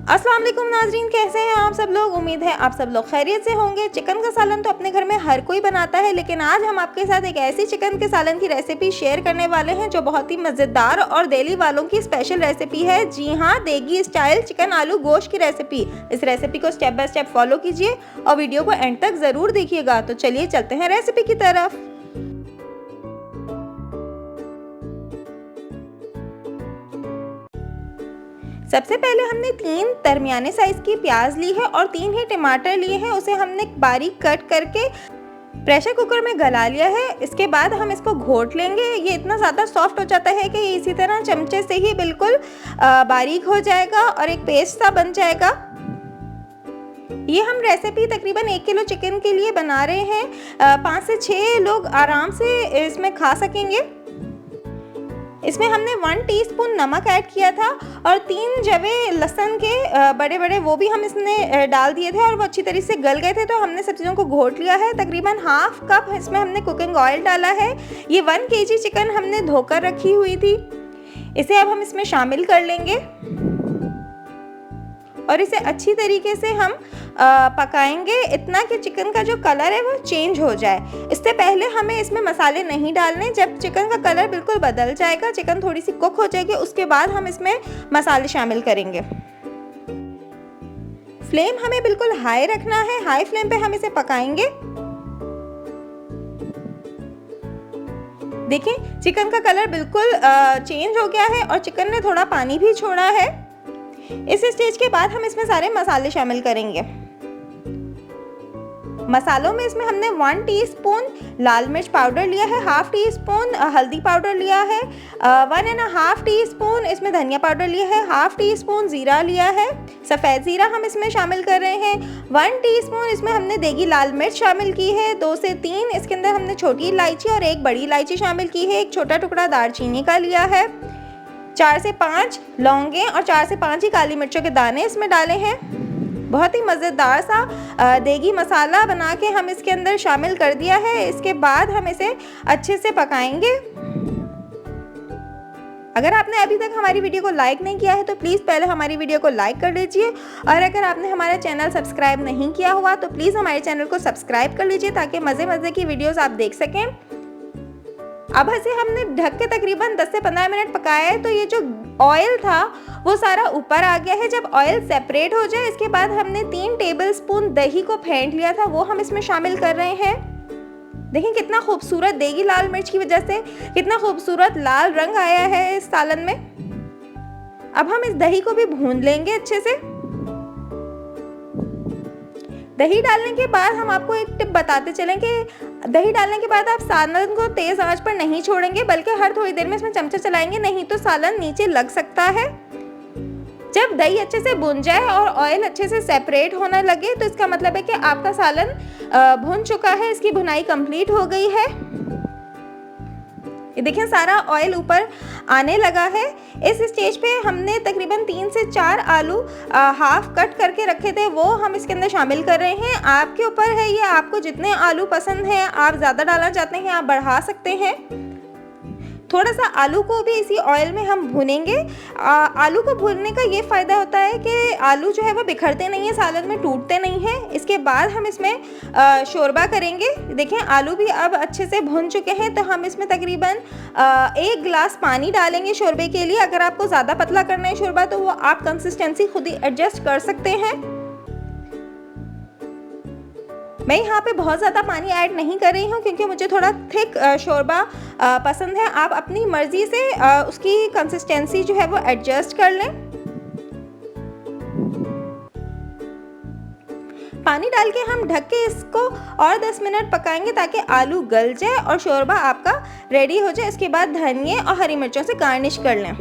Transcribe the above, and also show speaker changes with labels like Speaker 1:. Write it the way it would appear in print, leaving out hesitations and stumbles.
Speaker 1: अस्सलाम वालेकुम नाजरीन, कैसे हैं आप सब लोग। उम्मीद है आप सब लोग खैरियत से होंगे। चिकन का सालन तो अपने घर में हर कोई बनाता है, लेकिन आज हम आपके साथ एक ऐसी चिकन के सालन की रेसिपी शेयर करने वाले हैं जो बहुत ही मज़ेदार और दिल्ली वालों की स्पेशल रेसिपी है। जी हाँ, देगी स्टाइल चिकन आलू गोश्त की रेसिपी। इस रेसिपी को स्टेप बाय स्टेप फॉलो कीजिए और वीडियो को एंड तक ज़रूर देखिएगा। तो चलिए चलते हैं रेसिपी की तरफ। सबसे पहले हमने 3 दरमियाने साइज की प्याज ली है और 3 ही टमाटर लिए हैं। उसे हमने बारीक कट करके प्रेशर कुकर में गला लिया है। इसके बाद हम इसको घोट लेंगे। ये इतना ज़्यादा सॉफ्ट हो जाता है कि इसी तरह चमचे से ही बिल्कुल बारीक हो जाएगा और एक पेस्ट सा बन जाएगा। ये हम रेसिपी तकरीबन 1 किलो चिकन के लिए बना रहे हैं। 5 से 6 लोग आराम से इसमें खा सकेंगे। इसमें हमने 1 टीस्पून नमक ऐड किया था और 3 जवे लहसुन के बड़े बड़े वो भी हम इसमें डाल दिए थे और वो अच्छी तरीके से गल गए थे। तो हमने सब चीज़ों को घोट लिया है। तकरीबन हाफ कप इसमें हमने कुकिंग ऑयल डाला है। ये 1 केजी चिकन हमने धोकर रखी हुई थी। इसे अब हम इसमें शामिल कर लेंगे और इसे अच्छी तरीके से हम पकाएंगे, इतना कि चिकन का जो कलर है वो चेंज हो जाए। इससे पहले हमें इसमें मसाले नहीं डालने। जब चिकन का कलर बिल्कुल बदल जाएगा, चिकन थोड़ी सी कुक हो जाएगी, उसके बाद हम इसमें मसाले शामिल करेंगे। फ्लेम हमें बिल्कुल हाई रखना है। हाई फ्लेम पे हम इसे पकाएंगे। देखिए, चिकन का कलर बिल्कुल चेंज हो गया है और चिकन ने थोड़ा पानी भी छोड़ा है। इस स्टेज के बाद हम इसमें सारे मसाले शामिल करेंगे। मसालों में इसमें हमने 1 टीस्पून लाल मिर्च पाउडर लिया है, हाफ टी स्पून हल्दी पाउडर लिया है, 1.5 टीस्पून इसमें धनिया पाउडर लिया है, हाफ टी स्पून जीरा लिया है, सफ़ेद ज़ीरा हम इसमें शामिल कर रहे हैं। 1 टीस्पून इसमें हमने देगी लाल मिर्च शामिल की है। 2 से 3 इसके अंदर हमने छोटी इलायची और 1 बड़ी इलायची शामिल की है। 1 छोटा टुकड़ा दालचीनी का लिया है। 4 से 5 लौंगे और 4 से 5 ही काली मिर्चों के दाने इसमें डाले हैं। बहुत ही मज़ेदार सा देगी मसाला बना के हम इसके अंदर शामिल कर दिया है। इसके बाद हम इसे अच्छे से पकाएंगे। अगर आपने अभी तक हमारी वीडियो को लाइक नहीं किया है तो प्लीज़ पहले हमारी वीडियो को लाइक कर लीजिए और अगर आपने हमारा चैनल सब्सक्राइब नहीं किया हुआ तो प्लीज़ हमारे चैनल को सब्सक्राइब कर लीजिए ताकि मज़े की वीडियोज़ आप देख सकें। अब इसे हमने ढक के तकरीबन 10 से 15 मिनट पकाया है। तो ये जो ऑयल था वो सारा ऊपर आ गया है। जब ऑयल सेपरेट हो जाए, इसके बाद हमने 3 टेबलस्पून दही को फेंट लिया था, वो हम इसमें शामिल कर रहे हैं। देखिए कितना खूबसूरत देगी लाल मिर्च की वजह से कितना खूबसूरत लाल रंग आया है इस सालन में। अब हम इस दही को भी भून लेंगे अच्छे से। दही डालने के बाद हम आपको एक टिप बताते चलें कि दही डालने के बाद आप सालन को तेज़ आंच पर नहीं छोड़ेंगे, बल्कि हर थोड़ी देर में इसमें चमचा चलाएंगे, नहीं तो सालन नीचे लग सकता है। जब दही अच्छे से भुन जाए और ऑयल अच्छे से सेपरेट होने लगे तो इसका मतलब है कि आपका सालन भुन चुका है, इसकी भुनाई कंप्लीट हो गई है। ये देखिए सारा ऑयल ऊपर आने लगा है। इस स्टेज पे हमने तकरीबन 3 से 4 आलू हाफ कट करके रखे थे, वो हम इसके अंदर शामिल कर रहे हैं। आपके ऊपर है ये, आपको जितने आलू पसंद हैं, आप ज़्यादा डालना चाहते हैं आप बढ़ा सकते हैं। थोड़ा सा आलू को भी इसी ऑयल में हम भूनेंगे। आलू को भूनने का ये फ़ायदा होता है कि आलू जो है वो बिखरते नहीं है, सालन में टूटते नहीं हैं। इसके बाद हम इसमें शोरबा करेंगे। देखें आलू भी अब अच्छे से भुन चुके हैं, तो हम इसमें तकरीबन 1 गिलास पानी डालेंगे शोरबे के लिए। अगर आपको ज़्यादा पतला करना है शोरबा तो वो आप कंसिस्टेंसी खुद ही एडजस्ट कर सकते हैं। मैं यहाँ पे बहुत ज़्यादा पानी ऐड नहीं कर रही हूँ क्योंकि मुझे थोड़ा थिक शोरबा पसंद है। आप अपनी मर्ज़ी से उसकी कंसिस्टेंसी जो है वो एडजस्ट कर लें। पानी डाल के हम ढक के इसको और 10 मिनट पकाएंगे ताकि आलू गल जाए और शोरबा आपका रेडी हो जाए। इसके बाद धनिया और हरी मिर्चों से गार्निश कर लें।